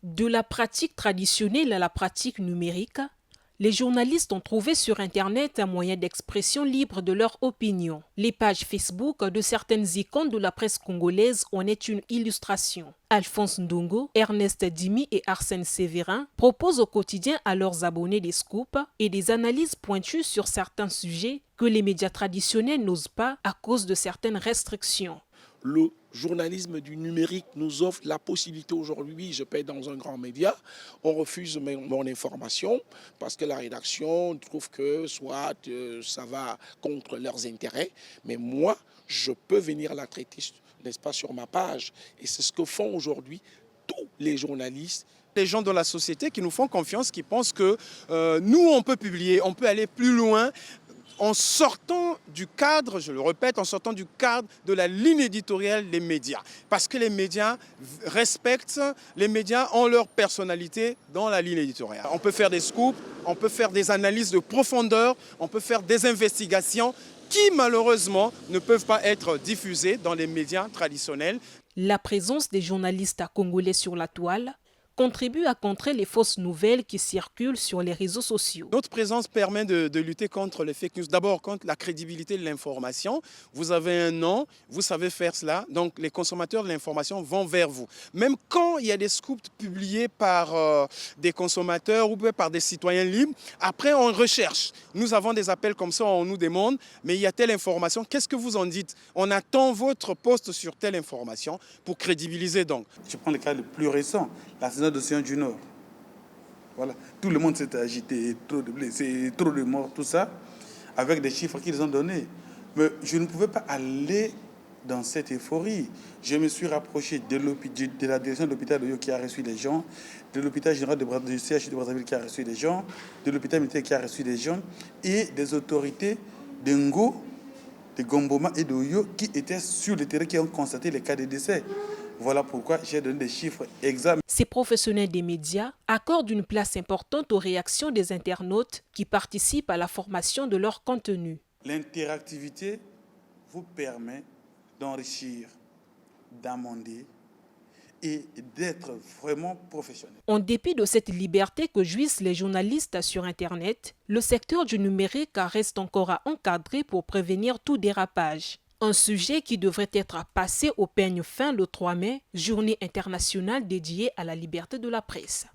De la pratique traditionnelle à la pratique numérique, les journalistes ont trouvé sur Internet un moyen d'expression libre de leur opinion. Les pages Facebook de certaines icônes de la presse congolaise en est une illustration. Alphonse Ndongo, Ernest Dimi et Arsène Sévérin proposent au quotidien à leurs abonnés des scoops et des analyses pointues sur certains sujets que les médias traditionnels n'osent pas à cause de certaines restrictions. Le journalisme du numérique nous offre la possibilité aujourd'hui, je paie dans un grand média, on refuse mon information parce que la rédaction trouve que soit ça va contre leurs intérêts, mais moi, je peux venir la traiter, n'est-ce pas, sur ma page. Et c'est ce que font aujourd'hui tous les journalistes. Les gens de la société qui nous font confiance, qui pensent que nous, on peut publier, on peut aller plus loin, en sortant du cadre, je le répète, en sortant du cadre de la ligne éditoriale des médias. Parce que les médias respectent, les médias ont leur personnalité dans la ligne éditoriale. On peut faire des scoops, on peut faire des analyses de profondeur, on peut faire des investigations qui malheureusement ne peuvent pas être diffusées dans les médias traditionnels. La présence des journalistes congolais sur la toile contribue à contrer les fausses nouvelles qui circulent sur les réseaux sociaux. Notre présence permet de lutter contre les fake news, d'abord contre la crédibilité de l'information. Vous avez un nom, vous savez faire cela, donc les consommateurs de l'information vont vers vous. Même quand il y a des scoops publiés par des consommateurs ou par des citoyens libres, après on recherche. Nous avons des appels comme ça, on nous demande, mais il y a telle information, qu'est-ce que vous en dites? On attend votre poste sur telle information pour crédibiliser donc. Je prends le cas le plus récent, la saison d'Océan du Nord. Voilà. Tout le monde s'est agité, trop de blessés, trop de morts, tout ça, avec des chiffres qu'ils ont donnés. Mais je ne pouvais pas aller dans cette euphorie. Je me suis rapproché de la direction de l'hôpital de Yo qui a reçu les gens, de l'hôpital général de CH de Brazzaville qui a reçu les gens, de l'hôpital militaire qui a reçu les gens, et des autorités de Ngo, de Gomboma et de Oyo qui étaient sur le terrain, qui ont constaté les cas de décès. Voilà pourquoi j'ai donné des chiffres exacts. Ces professionnels des médias accordent une place importante aux réactions des internautes qui participent à la formation de leur contenu. L'interactivité vous permet d'enrichir, d'amender et d'être vraiment professionnel. En dépit de cette liberté que jouissent les journalistes sur Internet, le secteur du numérique reste encore à encadrer pour prévenir tout dérapage. Un sujet qui devrait être passé au peigne fin le 3 mai, journée internationale dédiée à la liberté de la presse.